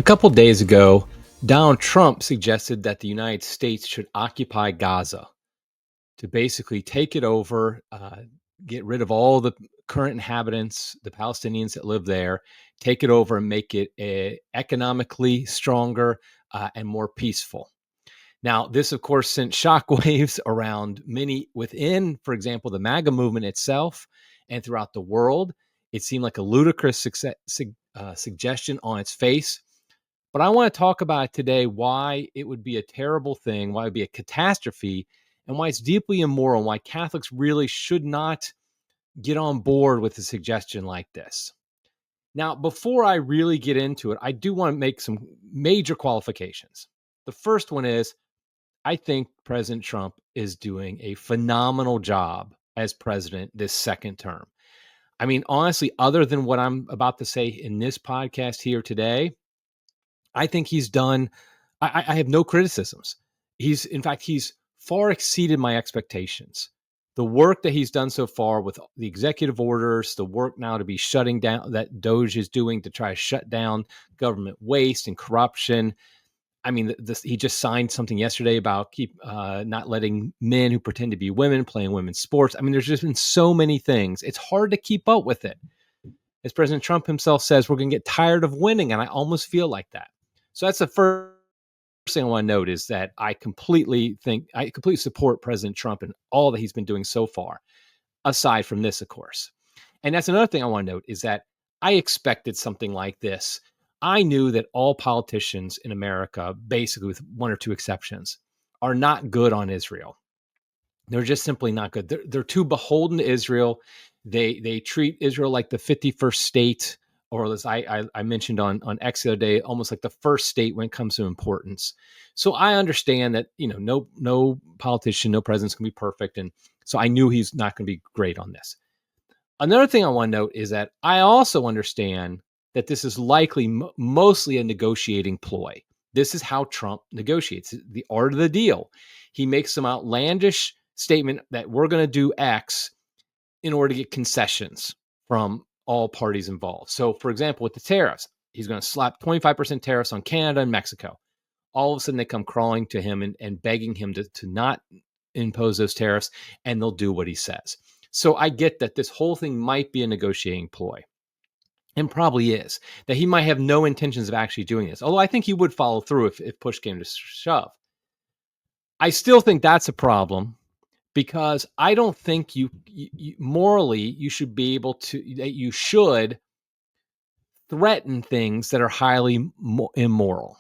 couple days ago, Donald Trump suggested that the United States should occupy Gaza to basically take it over, get rid of all the current inhabitants, the Palestinians that live there, take it over and make it economically stronger and more peaceful. Now, this, of course, sent shockwaves around many within, for example, the MAGA movement itself and throughout the world. It seemed like a ludicrous suggestion on its face. But I want to talk about today why it would be a terrible thing, why it would be a catastrophe, and why it's deeply immoral, and why Catholics really should not get on board with a suggestion like this. Now, before I really get into it, I do want to make some major qualifications. The first one is I think President Trump is doing a phenomenal job as president this second term. I mean, honestly, other than what I'm about to say in this podcast here today, I think he's done, I have no criticisms. In fact, he's far exceeded my expectations. The work that he's done so far with the executive orders, the work now to be shutting down that Doge is doing to try to shut down government waste and corruption. I mean, he just signed something yesterday about not letting men who pretend to be women playing women's sports. I mean, there's just been so many things. It's hard to keep up with it. As President Trump himself says, we're going to get tired of winning, and I almost feel like that. So that's the first thing I want to note is that I completely support President Trump and all that he's been doing so far, aside from this, of course. And that's another thing I want to note is that I expected something like this. I knew that all politicians in America, basically with one or two exceptions, are not good on Israel. They're just simply not good. They're too beholden to Israel. They treat Israel like the 51st state, or as I mentioned on X the other day, almost like the first state when it comes to importance. So I understand that, no politician, no president's going to be perfect. And so I knew he's not going to be great on this. Another thing I want to note is that I also understand that this is likely mostly a negotiating ploy. This is how Trump negotiates, the art of the deal. He makes some outlandish statement that we're going to do X in order to get concessions from all parties involved. So, for example, with the tariffs, he's going to slap 25% tariffs on Canada and Mexico. All of a sudden, they come crawling to him and begging him to not impose those tariffs, and they'll do what he says. So I get that this whole thing might be a negotiating ploy, and probably is, that he might have no intentions of actually doing this, although I think he would follow through if push came to shove. I still think that's a problem, because I don't think you morally you should be able to, that you should threaten things that are highly immoral.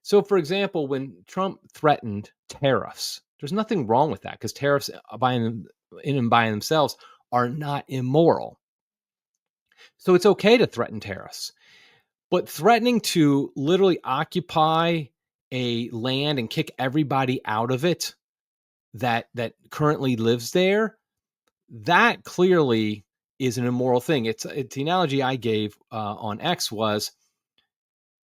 So, for example, when Trump threatened tariffs, there's nothing wrong with that, because tariffs in and by themselves are not immoral. So it's okay to threaten tariffs, but threatening to literally occupy a land and kick everybody out of it that currently lives there, that clearly is an immoral thing. It's the analogy I gave on X was,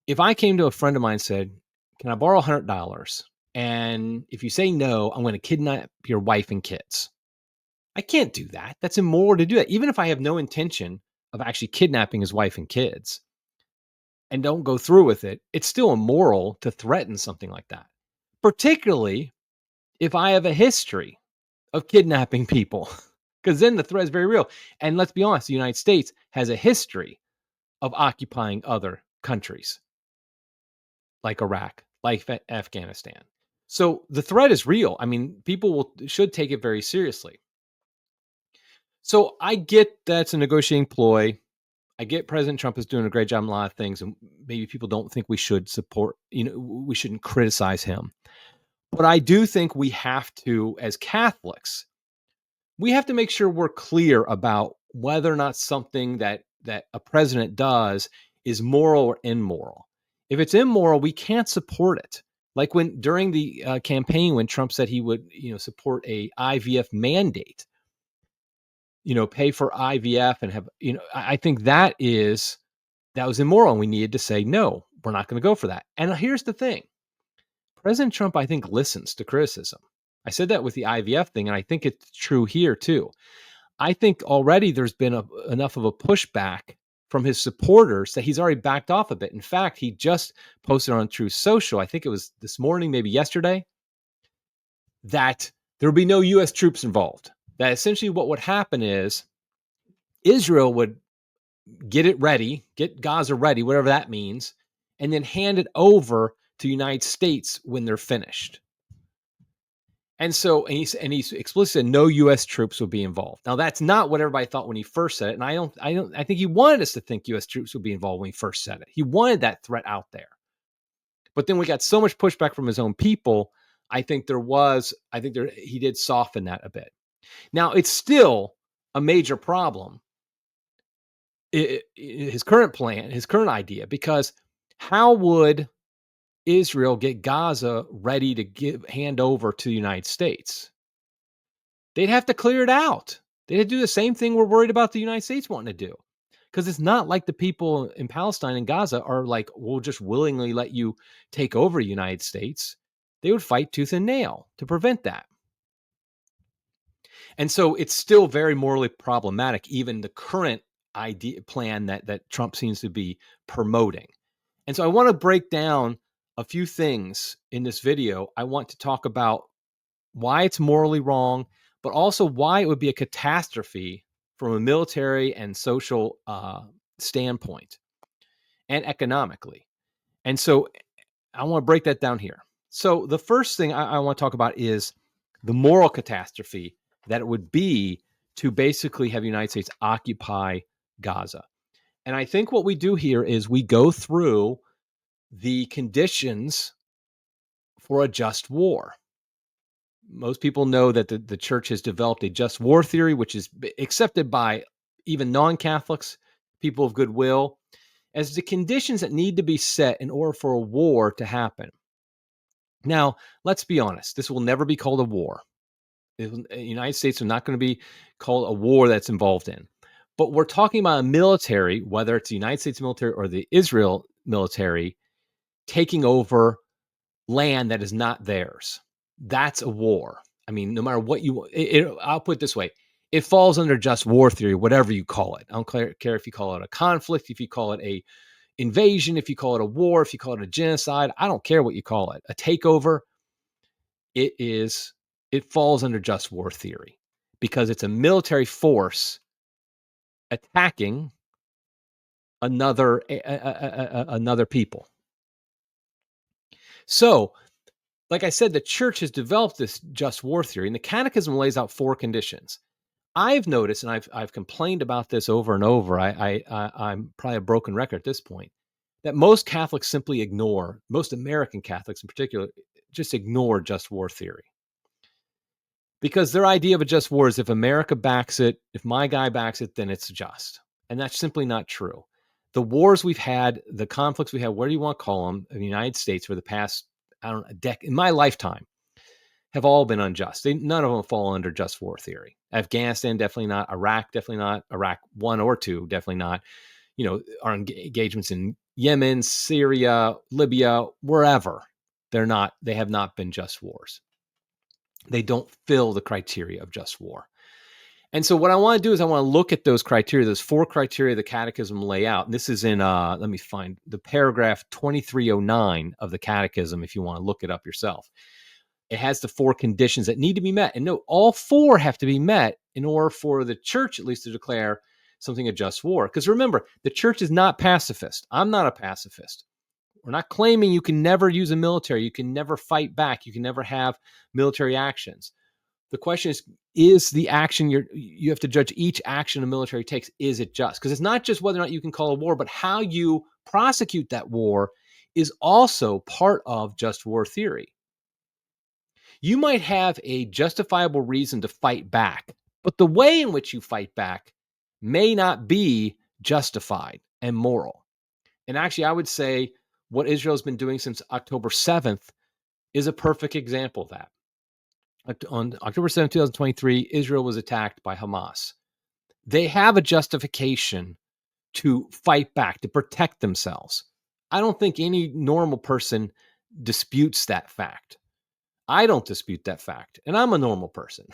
if I came to a friend of mine and said, "Can I borrow $100? And if you say no, I'm going to kidnap your wife and kids." I can't do that. That's immoral to do that. Even if I have no intention of actually kidnapping his wife and kids and don't go through with it, it's still immoral to threaten something like that, particularly if I have a history of kidnapping people, because then the threat is very real. And let's be honest, the United States has a history of occupying other countries like Iraq, like Afghanistan. So the threat is real. I mean, people should take it very seriously. So I get that's a negotiating ploy. I get President Trump is doing a great job in a lot of things, and maybe people don't think we should support, we shouldn't criticize him. But I do think we have to, as Catholics, we have to make sure we're clear about whether or not something that a president does is moral or immoral. If it's immoral, we can't support it. Like during the campaign, when Trump said he would, support a IVF mandate, pay for IVF and have, I think that was immoral. And we needed to say, no, we're not going to go for that. And here's the thing. President Trump, I think, listens to criticism. I said that with the IVF thing, and I think it's true here too. I think already there's been enough of a pushback from his supporters that he's already backed off a bit. In fact, he just posted on Truth Social, I think it was this morning, maybe yesterday, that there would be no U.S. troops involved. That essentially what would happen is Israel would get it ready, get Gaza ready, whatever that means, and then hand it over to the United States when they're finished. And so, and he's explicit, no U.S. troops would be involved. Now, that's not what everybody thought when he first said it, and I think he wanted us to think U.S. troops would be involved when he first said it. He wanted that threat out there, but then we got so much pushback from his own people. I think he did soften that a bit. Now, it's still a major problem. His current plan, his current idea, because how would Israel get Gaza ready to hand over to the United States? They'd have to clear it out. They'd have to do the same thing we're worried about the United States wanting to do. Because it's not like the people in Palestine and Gaza are like, we'll just willingly let you take over the United States. They would fight tooth and nail to prevent that. And so it's still very morally problematic, even the current plan that Trump seems to be promoting. And so I want to break down a few things in this video. I want to talk about why it's morally wrong, but also why it would be a catastrophe from a military and social standpoint and economically. And so I want to break that down here. So the first thing I want to talk about is the moral catastrophe that it would be to basically have the United States occupy Gaza. And I think what we do here is we go through the conditions for a just war. Most people know that the church has developed a just war theory, which is accepted by even non-Catholics, people of goodwill, as the conditions that need to be set in order for a war to happen. Now, let's be honest. This will never be called a war. The United States are not going to be called a war that's involved in. But we're talking about a military, whether it's the United States military or the Israel military, taking over land that is not theirs. That's a war. I mean, no matter what I'll put it this way. It falls under just war theory, whatever you call it. I don't care if you call it a conflict, if you call it a invasion, if you call it a war, if you call it a genocide. I don't care what you call it. A takeover, it falls under just war theory because it's a military force attacking another people. So, like I said, the church has developed this just war theory, and the Catechism lays out 4 conditions. I've noticed, and I've complained about this over and over. I'm probably a broken record at this point, that most Catholics simply ignore, most American Catholics in particular, just ignore just war theory. Because their idea of a just war is if America backs it, if my guy backs it, then it's just. And that's simply not true. The wars we've had, the conflicts we had, whatever you want to call them, in the United States for the past, a decade, in my lifetime, have all been unjust. None of them fall under just war theory. Afghanistan, definitely not. Iraq, definitely not. Iraq 1 or 2, definitely not. Our engagements in Yemen, Syria, Libya, wherever, they have not been just wars. They don't fill the criteria of just war. And so what I want to do is I want to look at those criteria, those 4 criteria the Catechism lay out. And this is in, let me find the paragraph 2309 of the Catechism if you want to look it up yourself. It has the 4 conditions that need to be met. And no, all 4 have to be met in order for the church at least to declare something a just war. Because remember, the church is not pacifist. I'm not a pacifist. We're not claiming you can never use a military. You can never fight back. You can never have military actions. The question is the action you have to judge each action a military takes, is it just? Because it's not just whether or not you can call a war, but how you prosecute that war is also part of just war theory. You might have a justifiable reason to fight back, but the way in which you fight back may not be justified and moral. And actually, I would say what Israel's been doing since October 7th is a perfect example of that. On October 7th, 2023, Israel was attacked by Hamas. They have a justification to fight back, to protect themselves. I don't think any normal person disputes that fact. I don't dispute that fact, and I'm a normal person.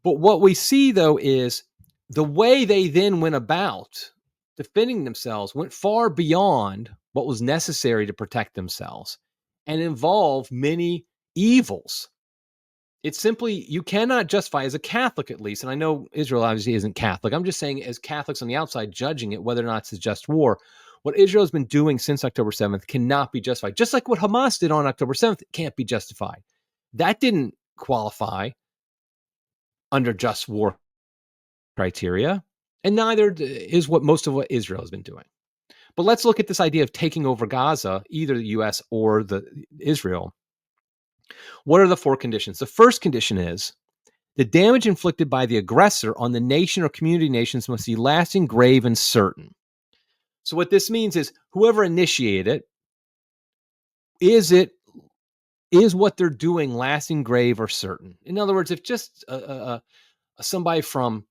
But what we see, though, is the way they then went about defending themselves went far beyond what was necessary to protect themselves and involved many evils. It's simply, you cannot justify, as a Catholic at least, and I know Israel obviously isn't Catholic. I'm just saying, as Catholics on the outside judging it, whether or not it's a just war, what Israel has been doing since October 7th cannot be justified. Just like what Hamas did on October 7th can't be justified. That didn't qualify under just war criteria, and neither is most of what Israel has been doing. But let's look at this idea of taking over Gaza, either the U.S. or Israel. What are the four conditions? The first condition is the damage inflicted by the aggressor on the nation or community nations must be lasting, grave, and certain. So what this means is whoever initiated it, is what they're doing lasting, grave, or certain? In other words, if just somebody from,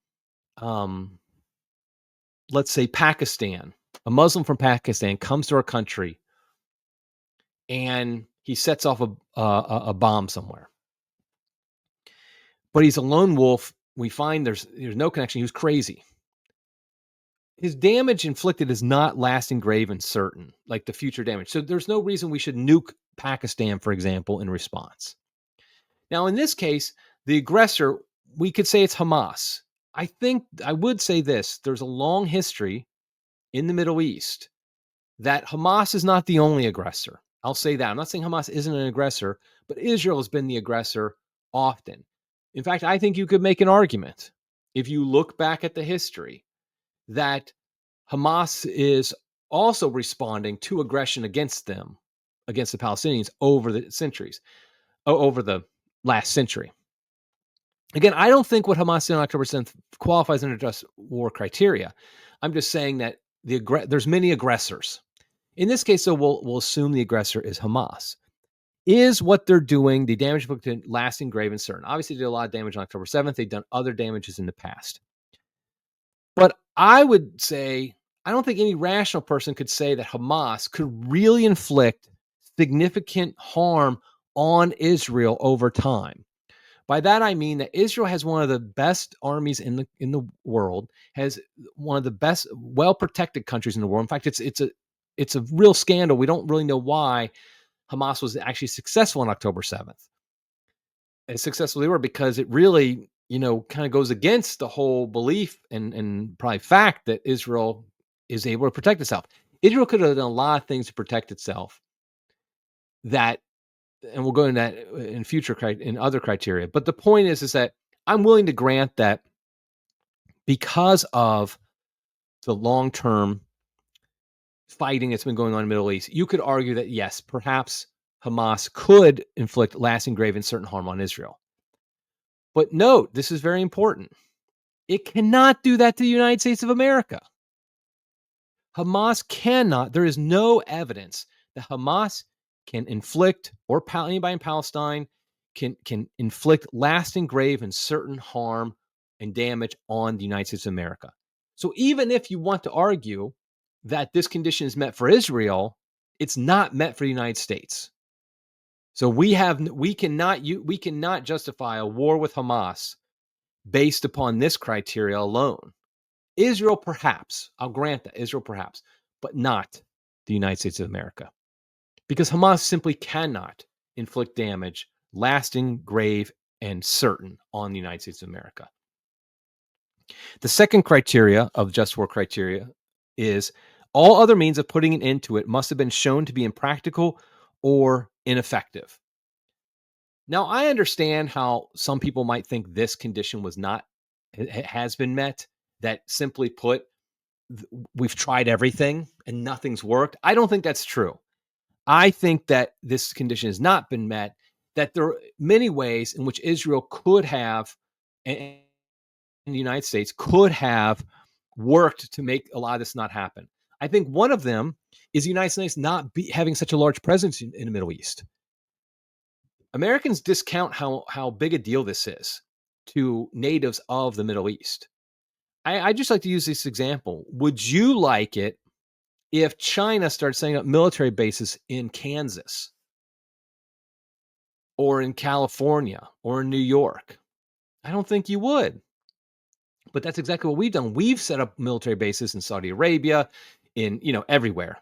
let's say, Pakistan, a Muslim from Pakistan comes to our country and he sets off a bomb somewhere, but he's a lone wolf. We find there's no connection. He was crazy. His damage inflicted is not lasting, grave, and certain, like the future damage. So there's no reason we should nuke Pakistan, for example, in response. Now, in this case, the aggressor, we could say it's Hamas. I think I would say this. There's a long history in the Middle East that Hamas is not the only aggressor. I'll say that. I'm not saying Hamas isn't an aggressor, but Israel has been the aggressor often. In fact, I think you could make an argument, if you look back at the history, that Hamas is also responding to aggression against them, against the Palestinians over the centuries, over the last century. Again, I don't think what Hamas did on October 7th qualifies under just war criteria. I'm just saying that there's many aggressors. In this case, though, we'll assume the aggressor is Hamas. Is what they're doing, the damage inflicted, lasting, grave, and certain? Obviously, they did a lot of damage on October 7th. They've done other damages in the past. But I would say, I don't think any rational person could say that Hamas could really inflict significant harm on Israel over time. By that, I mean that Israel has one of the best armies in the world, has one of the best, well-protected countries in the world. In fact, it's a real scandal. We don't really know why Hamas was actually successful on October 7th. As successful they were, because it really, kind of goes against the whole belief and probably fact that Israel is able to protect itself. Israel could have done a lot of things to protect itself that, and we'll go into that in future, in other criteria. But the point is that I'm willing to grant that because of the long-term fighting that's been going on in the Middle East, you could argue that, yes, perhaps Hamas could inflict lasting, grave, and certain harm on Israel. But note, this is very important. It cannot do that to the United States of America. Hamas cannot. There is no evidence that Hamas can inflict, or anybody in Palestine can inflict lasting, grave, and certain harm and damage on the United States of America. So even if you want to argue that this condition is met for Israel, it's not met for the United States. So we cannot justify a war with Hamas based upon this criteria alone. Israel, perhaps, I'll grant that, Israel, perhaps, but not the United States of America. Because Hamas simply cannot inflict damage lasting, grave, and certain on the United States of America. The second criteria of just war criteria is all other means of putting an end to it must have been shown to be impractical or ineffective. Now, I understand how some people might think this condition has been met, that simply put, we've tried everything and nothing's worked. I don't think that's true. I think that this condition has not been met, that there are many ways in which Israel could have, and the United States could have worked to make a lot of this not happen. I think one of them is the United States not having such a large presence in the Middle East. Americans discount how big a deal this is to natives of the Middle East. I just like to use this example. Would you like it if China started setting up military bases in Kansas or in California or in New York? I don't think you would. But that's exactly what we've done. We've set up military bases in Saudi Arabia, in everywhere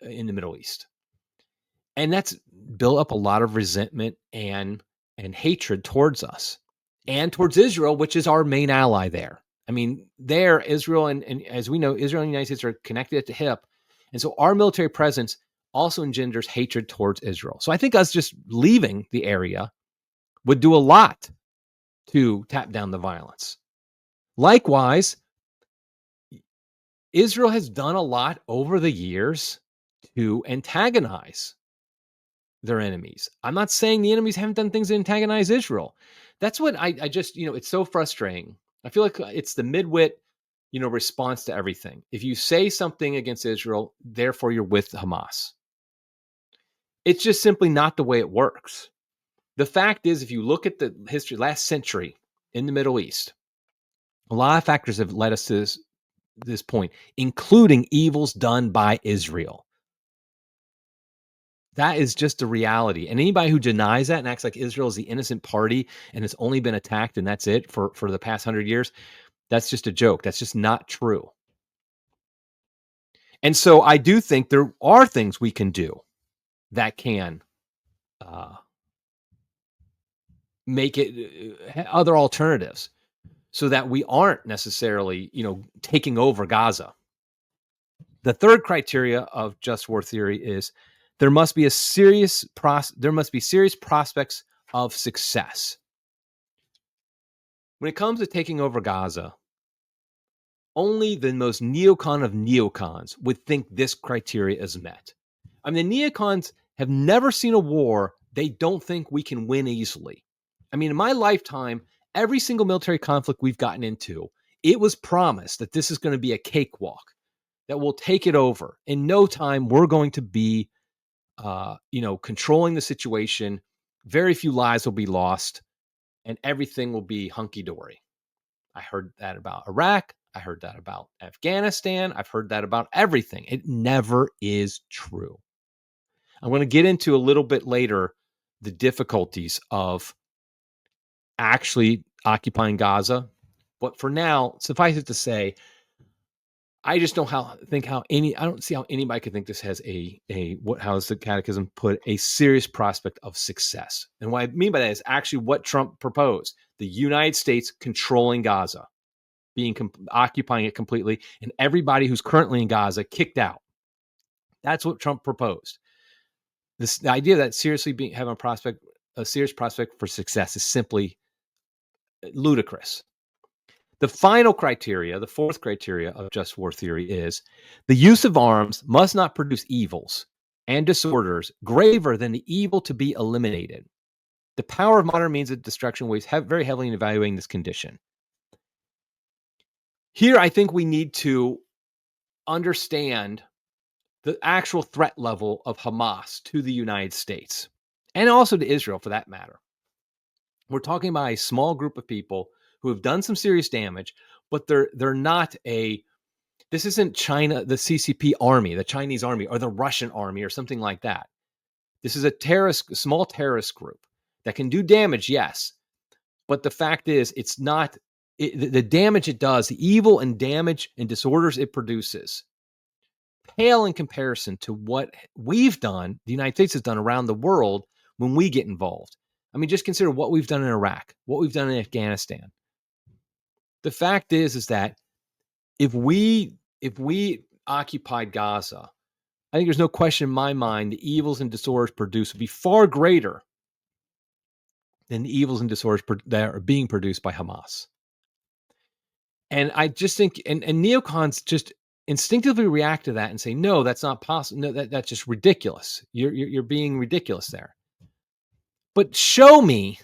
in the Middle East. And that's built up a lot of resentment and hatred towards us and towards Israel, which is our main ally there. I mean, there, Israel and as we know, Israel and the United States are connected at the hip. And so our military presence also engenders hatred towards Israel. So I think us just leaving the area would do a lot to tap down the violence. Likewise, Israel has done a lot over the years to antagonize their enemies. I'm not saying the enemies haven't done things to antagonize Israel. That's what I just, it's so frustrating. I feel like it's the midwit, response to everything. If you say something against Israel, therefore you're with Hamas. It's just simply not the way it works. The fact is, if you look at the history, last century in the Middle East, a lot of factors have led us to this point, including evils done by Israel. That is just a reality. And anybody who denies that and acts like Israel is the innocent party and it's only been attacked and that's it for the past 100 years, that's just a joke. That's just not true. And so I do think there are things we can do that can make it other alternatives so that we aren't necessarily, taking over Gaza. The third criteria of just war theory is there must be serious prospects of success. When it comes to taking over Gaza, only the most neocon of neocons would think this criteria is met. I mean, the neocons have never seen a war they don't think we can win easily. I mean, in my lifetime, every single military conflict we've gotten into, it was promised that this is going to be a cakewalk, that we'll take it over. In no time, we're going to be, controlling the situation. Very few lives will be lost, and everything will be hunky-dory. I heard that about Iraq. I heard that about Afghanistan. I've heard that about everything. It never is true. I'm going to get into a little bit later the difficulties of actually occupying Gaza. But for now, suffice it to say, I just don't I don't see how anybody could think this has how does the catechism put, a serious prospect of success. And what I mean by that is actually what Trump proposed: the United States controlling Gaza, occupying it completely, and everybody who's currently in Gaza kicked out. That's what Trump proposed. The idea that having a serious prospect for success is simply ludicrous. The final criteria, the fourth criteria of just war theory, is the use of arms must not produce evils and disorders graver than the evil to be eliminated. The power of modern means of destruction weighs very heavily in evaluating this condition. Here, I think we need to understand the actual threat level of Hamas to the United States, and also to Israel for that matter. We're talking about a small group of people who have done some serious damage, but they're not this isn't China, the CCP army, the Chinese army, or the Russian army, or something like that. This is a small terrorist group that can do damage, yes. But the fact is, it's not the damage it does, the evil and damage and disorders it produces, pale in comparison to what we've done, the United States has done around the world when we get involved. I mean, just consider what we've done in Iraq, what we've done in Afghanistan. The fact is that if we occupied Gaza, I think there's no question in my mind the evils and disorders produced would be far greater than the evils and disorders that are being produced by Hamas. And I just think, and neocons just instinctively react to that and say, no, that's not possible. No, that's just ridiculous. You're being ridiculous there. But show me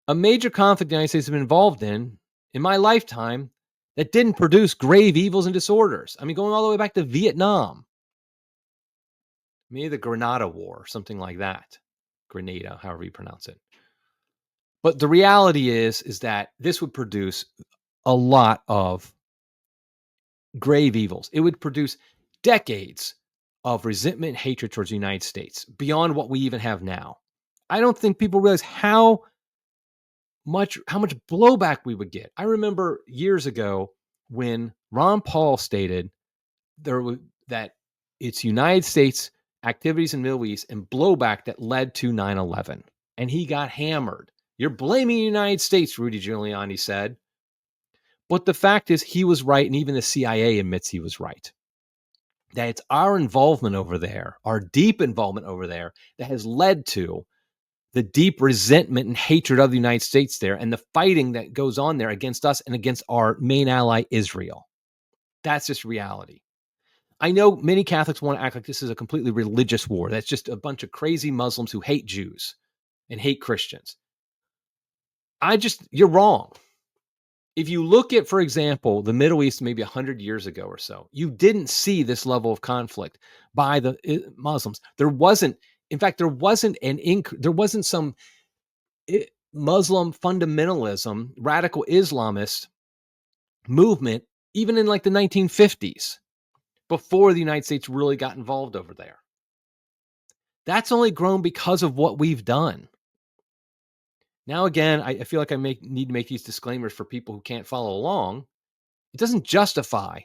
a major conflict the United States has been involved in my lifetime that didn't produce grave evils and disorders. I mean, going all the way back to Vietnam, maybe the Grenada War, something like that. Grenada, however you pronounce it. But the reality is that this would produce a lot of grave evils. It would produce decades of resentment and hatred towards the United States beyond what we even have now. I don't think people realize how how much blowback we would get. I remember years ago when Ron Paul stated that it's United States activities in the Middle East and blowback that led to 9/11. And he got hammered. You're blaming the United States, Rudy Giuliani said. But the fact is he was right, and even the CIA admits he was right. That it's our involvement over there, our deep involvement over there, that has led to the deep resentment and hatred of the United States there and the fighting that goes on there against us and against our main ally, Israel. That's just reality. I know many Catholics want to act like this is a completely religious war. That's just a bunch of crazy Muslims who hate Jews and hate Christians. You're wrong. If you look at, for example, the Middle East maybe 100 years ago or so, you didn't see this level of conflict by the Muslims. There wasn't some Muslim fundamentalism, radical Islamist movement, even in like the 1950s, before the United States really got involved over there. That's only grown because of what we've done. Now, again, I feel like I need to make these disclaimers for people who can't follow along. It doesn't justify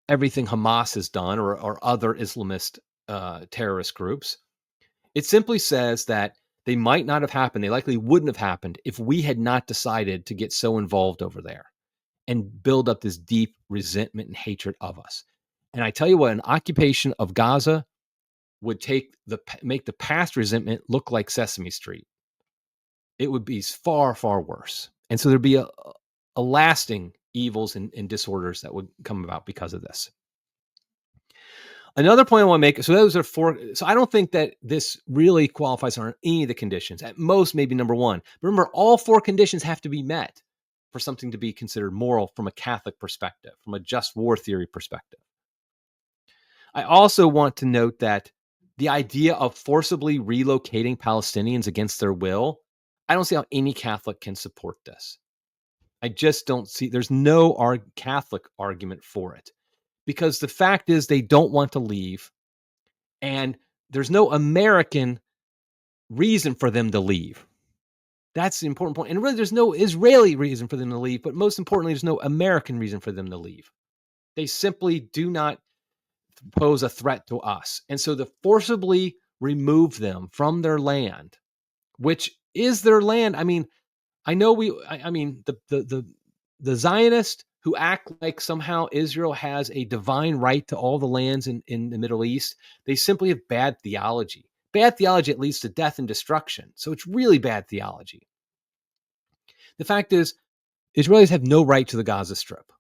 everything Hamas has done or other Islamist terrorist groups. It simply says that they might not have happened. They likely wouldn't have happened if we had not decided to get so involved over there and build up this deep resentment and hatred of us. And I tell you what, an occupation of Gaza would make the past resentment look like Sesame Street. It would be far, far worse. And so there'd be a lasting evils and disorders that would come about because of this. Another point I want to make, so those are four. So I don't think that this really qualifies on any of the conditions. At most, maybe number one. But remember, all four conditions have to be met for something to be considered moral from a Catholic perspective, from a just war theory perspective. I also want to note that the idea of forcibly relocating Palestinians against their will, I don't see how any Catholic can support this. I just don't see, there's no Catholic argument for it. Because the fact is they don't want to leave, and there's no American reason for them to leave. That's the important point. And really, there's no Israeli reason for them to leave, but most importantly, there's no American reason for them to leave. They simply do not pose a threat to us. And so to forcibly remove them from their land, which is their land. I mean, I know the Zionists who act like somehow Israel has a divine right to all the lands in the Middle East, they simply have bad theology. Bad theology that leads to death and destruction. So it's really bad theology. The fact is, Israelis have no right to the Gaza Strip.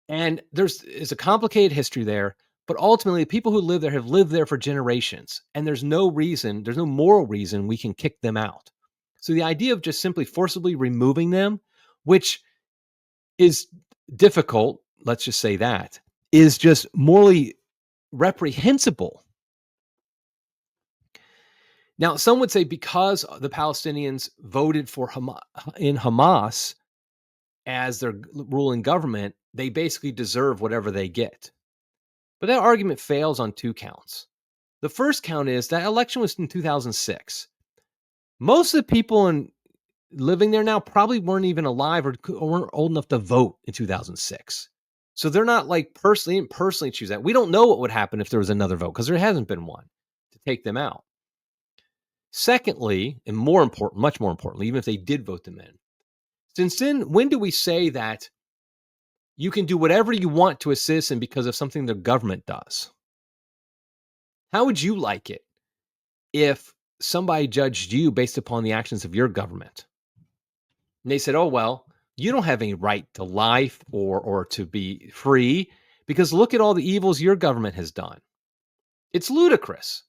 And there's a complicated history there, but ultimately, the people who live there have lived there for generations. And there's no moral reason we can kick them out. So the idea of just simply forcibly removing them, which is difficult, let's just say that, is just morally reprehensible. Now, some would say because the Palestinians voted for Hamas as their ruling government, they basically deserve whatever they get. But that argument fails on two counts. The first count is that election was in 2006. Most of the people living there now probably weren't even alive or weren't old enough to vote in 2006. So they're not like personally choose that. We don't know what would happen if there was another vote because there hasn't been one to take them out. Secondly, and much more importantly, even if they did vote them in, since then, when do we say that you can do whatever you want to a citizen because of something the government does? How would you like it if somebody judged you based upon the actions of your government? And they said, oh, well, you don't have any right to life or to be free because look at all the evils your government has done. It's ludicrous.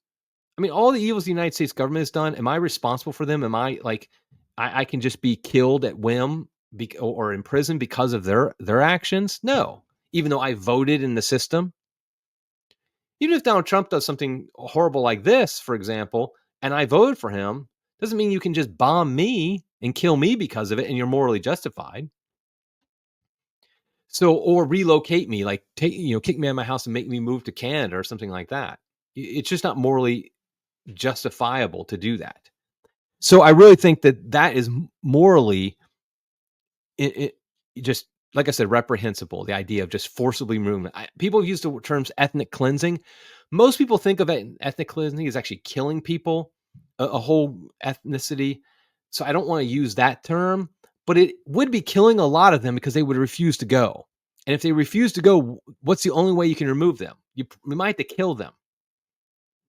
I mean, all the evils the United States government has done, am I responsible for them? Am I like, I can just be killed at whim or in prison because of their actions? No, even though I voted in the system. Even if Donald Trump does something horrible like this, for example, and I voted for him, doesn't mean you can just bomb me and kill me because of it and you're morally justified. So, or relocate me, like kick me out of my house and make me move to Canada or something like that. It's just not morally justifiable to do that. So I really think that is morally it just, like I said, reprehensible. The idea of just forcibly removing. People use the terms ethnic cleansing. Most people think of it, ethnic cleansing as actually killing people, a whole ethnicity. So I don't want to use that term, but it would be killing a lot of them because they would refuse to go. And if they refuse to go, what's the only way you can remove them? You might have to kill them.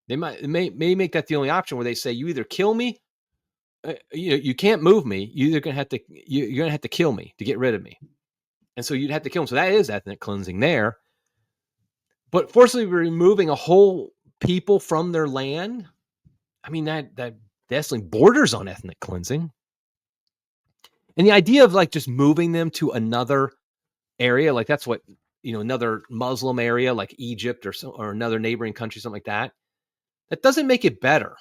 They may make that the only option where they say, you either kill me, you can't move me. You're gonna have to kill me to get rid of me. And so you'd have to kill them. So that is ethnic cleansing there. But forcibly removing a whole people from their land, I mean, that definitely borders on ethnic cleansing. And the idea of like just moving them to another area, like that's what, another Muslim area like Egypt or another neighboring country, something like that, that doesn't make it better.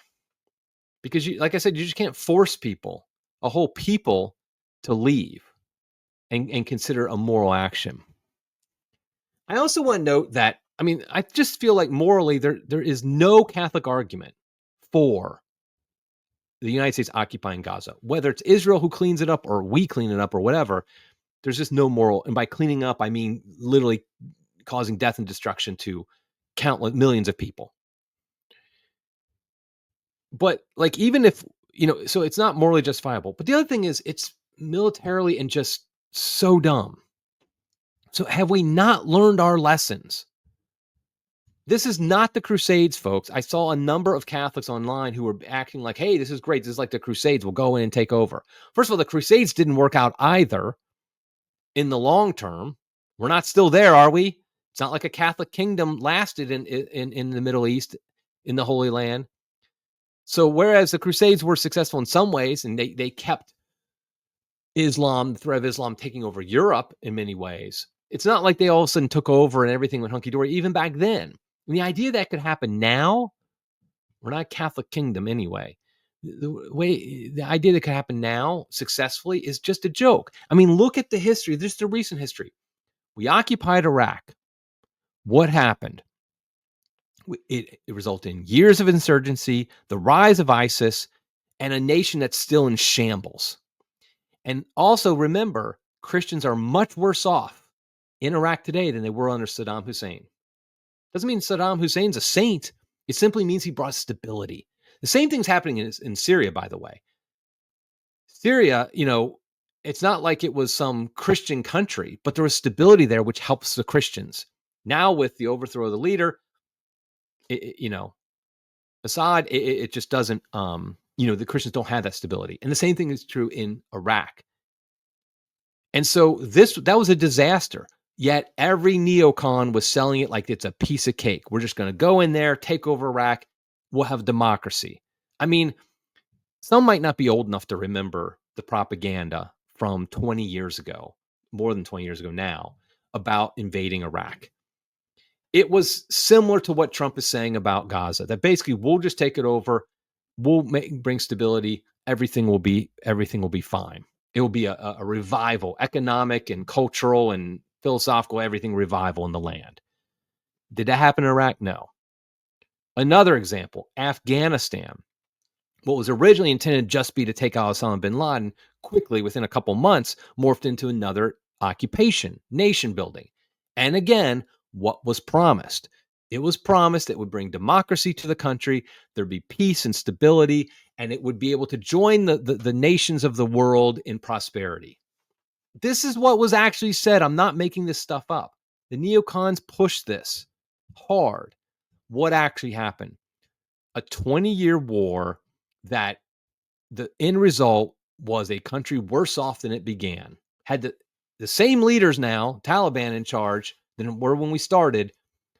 Because like I said, you just can't force people, a whole people, to leave and consider a moral action. I also want to note that, I mean, I just feel like morally there is no Catholic argument for the United States occupying Gaza, whether it's Israel who cleans it up or we clean it up or whatever. There's just no moral. And by cleaning up, I mean literally causing death and destruction to countless millions of people. But like, even if, so it's not morally justifiable. But the other thing is it's militarily and just so dumb. So have we not learned our lessons? This is not the Crusades, folks. I saw a number of Catholics online who were acting like, hey, this is great. This is like the Crusades. We'll go in and take over. First of all, the Crusades didn't work out either in the long term. We're not still there, are we? It's not like a Catholic kingdom lasted in the Middle East, in the Holy Land. So whereas the Crusades were successful in some ways, and they kept Islam, the threat of Islam taking over Europe in many ways, it's not like they all of a sudden took over and everything went hunky-dory, even back then. And the idea that could happen now, we're not a Catholic kingdom anyway. The idea that could happen now successfully is just a joke. I mean, look at the history, just the recent history. We occupied Iraq. What happened? It resulted in years of insurgency, the rise of ISIS, and a nation that's still in shambles. And also remember, Christians are much worse off in Iraq today than they were under Saddam Hussein. Doesn't mean Saddam Hussein's a saint. It simply means he brought stability. The same thing's happening in Syria, by the way. Syria, it's not like it was some Christian country, but there was stability there, which helps the Christians. Now with the overthrow of the leader, Assad, it just doesn't, the Christians don't have that stability. And the same thing is true in Iraq. And so that was a disaster. Yet every neocon was selling it like it's a piece of cake. We're just going to go in there, take over Iraq. We'll have democracy. I mean, some might not be old enough to remember the propaganda from 20 years ago, more than 20 years ago now, about invading Iraq. It was similar to what Trump is saying about Gaza, that basically we'll just take it over. We'll bring stability. Everything will be fine. It will be a revival, economic and cultural and philosophical, everything revival in the land. Did that happen in Iraq? No. Another example, Afghanistan. What was originally intended just be to take out Osama bin Laden, quickly within a couple months morphed into another occupation, nation building. And again, what was promised? It was promised it would bring democracy to the country, there'd be peace and stability, and it would be able to join the nations of the world in prosperity. This is what was actually said. I'm not making this stuff up. The neocons pushed this hard. What actually happened? A 20-year war that the end result was a country worse off than it began. Had the same leaders now, Taliban in charge, than were when we started,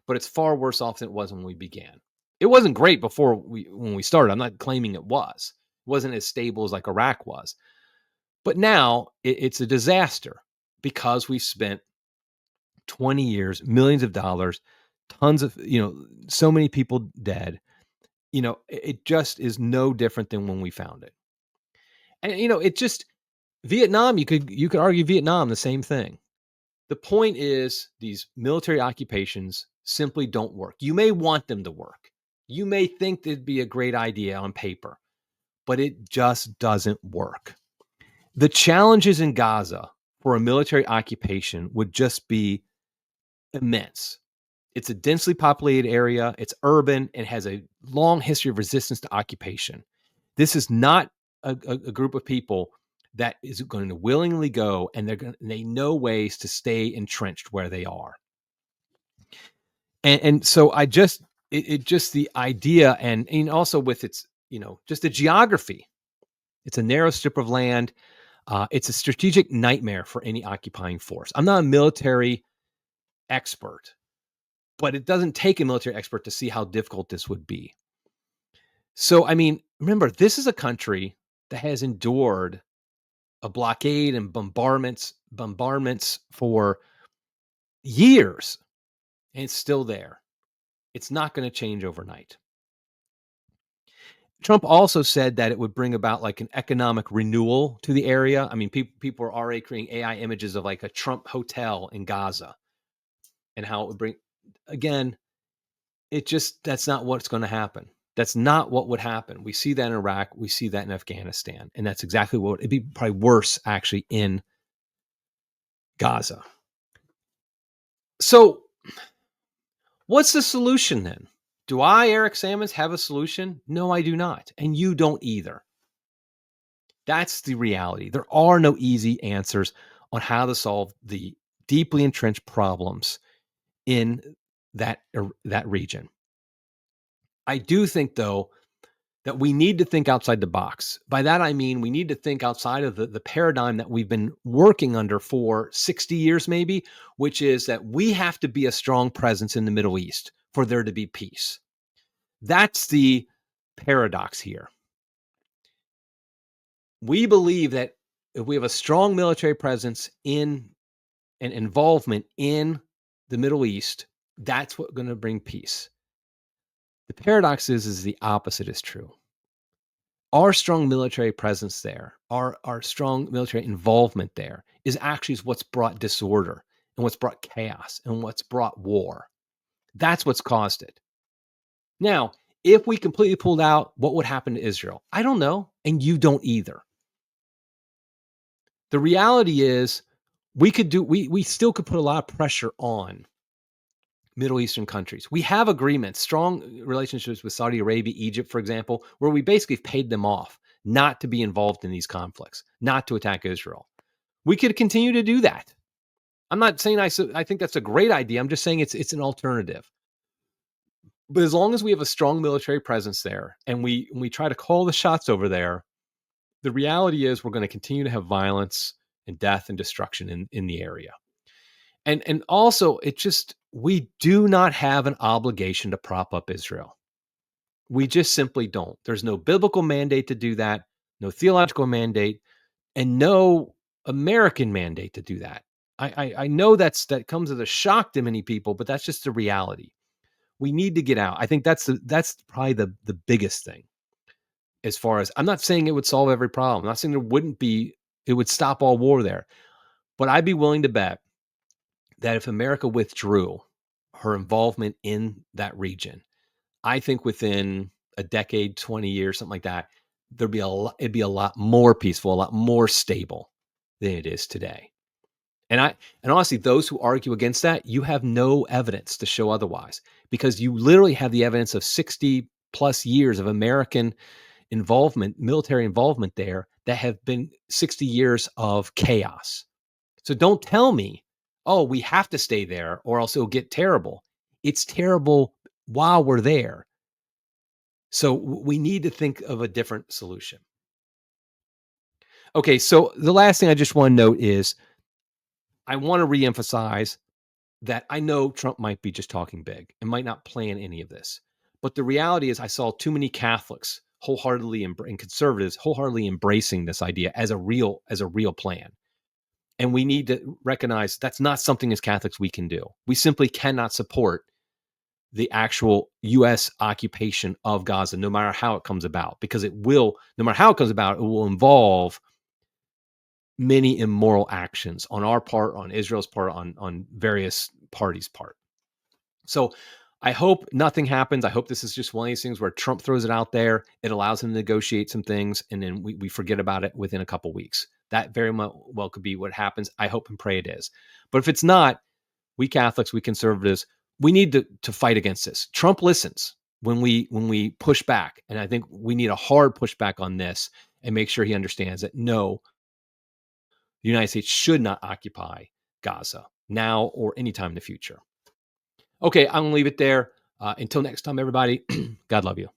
but it's far worse off than it was when we began. It wasn't great when we started. I'm not claiming it was. It wasn't as stable as like Iraq was. But now it's a disaster because we spent 20 years, millions of dollars, tons of, so many people dead. It just is no different than when we found it. And, it just, Vietnam, you could argue Vietnam, the same thing. The point is these military occupations simply don't work. You may want them to work. You may think they'd be a great idea on paper, but it just doesn't work. The challenges in Gaza for a military occupation would just be immense. It's a densely populated area, it's urban, and has a long history of resistance to occupation. This is not a group of people that is going to willingly go, and they know ways to stay entrenched where they are. And so it just the idea, and also with its, just the geography. It's a narrow strip of land. It's a strategic nightmare for any occupying force. I'm not a military expert, but it doesn't take a military expert to see how difficult this would be. So, I mean, remember, this is a country that has endured a blockade and bombardments for years, and it's still there. It's not going to change overnight. Trump also said that it would bring about like an economic renewal to the area. I mean, people are already creating AI images of like a Trump hotel in Gaza and how it would bring, again, that's not what's going to happen. That's not what would happen. We see that in Iraq. We see that in Afghanistan. And that's exactly what it'd be, probably worse actually in Gaza. So what's the solution then? Do I, Eric Sammons, have a solution? No, I do not. And you don't either. That's the reality. There are no easy answers on how to solve the deeply entrenched problems in that region. I do think, though, that we need to think outside the box. By that, I mean we need to think outside of the paradigm that we've been working under for 60 years, maybe, which is that we have to be a strong presence in the Middle East for there to be peace. That's the paradox here. We believe that if we have a strong military presence in and involvement in the Middle East, that's what's going to bring peace. The paradox is the opposite is true. Our strong military presence there, our strong military involvement there is actually what's brought disorder and what's brought chaos and what's brought war. That's what's caused it. Now, if we completely pulled out, what would happen to Israel? I don't know, and you don't either. The reality is we still could put a lot of pressure on Middle Eastern countries. We have agreements, strong relationships with Saudi Arabia, Egypt, for example, where we basically paid them off not to be involved in these conflicts, not to attack Israel. We could continue to do that. I'm not saying I think that's a great idea. I'm just saying it's an alternative. But as long as we have a strong military presence there and we try to call the shots over there, the reality is we're going to continue to have violence and death and destruction in the area. And also, we do not have an obligation to prop up Israel. We just simply don't. There's no biblical mandate to do that, no theological mandate, and no American mandate to do that. I know that comes as a shock to many people, but that's just the reality. We need to get out. I think that's probably the biggest thing. As far as, I'm not saying it would solve every problem. I'm not saying it would stop all war there. But I'd be willing to bet that if America withdrew her involvement in that region, I think within a decade, 20 years, something like that, it'd be a lot more peaceful, a lot more stable than it is today. And honestly, those who argue against that, you have no evidence to show otherwise, because you literally have the evidence of 60 plus years of American involvement, military involvement there, that have been 60 years of chaos. So don't tell me, oh, we have to stay there or else it'll get terrible. It's terrible while we're there. So we need to think of a different solution. Okay, so the last thing I just want to note is I want to reemphasize that I know Trump might be just talking big and might not plan any of this. But the reality is I saw too many Catholics and conservatives wholeheartedly embracing this idea as a real plan. And we need to recognize that's not something as Catholics we can do. We simply cannot support the actual U.S. occupation of Gaza, no matter how it comes about, because no matter how it comes about, it will involve many immoral actions on our part, on Israel's part, on various parties' part. So I hope nothing happens. I hope this is just one of these things where Trump throws it out there. It allows him to negotiate some things, and then we forget about it within a couple weeks. That very well could be what happens. I hope and pray it is. But if it's not, we Catholics, we conservatives, we need to fight against this. Trump listens when we push back, and I think we need a hard pushback on this and make sure he understands that no, the United States should not occupy Gaza now or anytime in the future. Okay, I'm gonna leave it there. Until next time, everybody. God love you.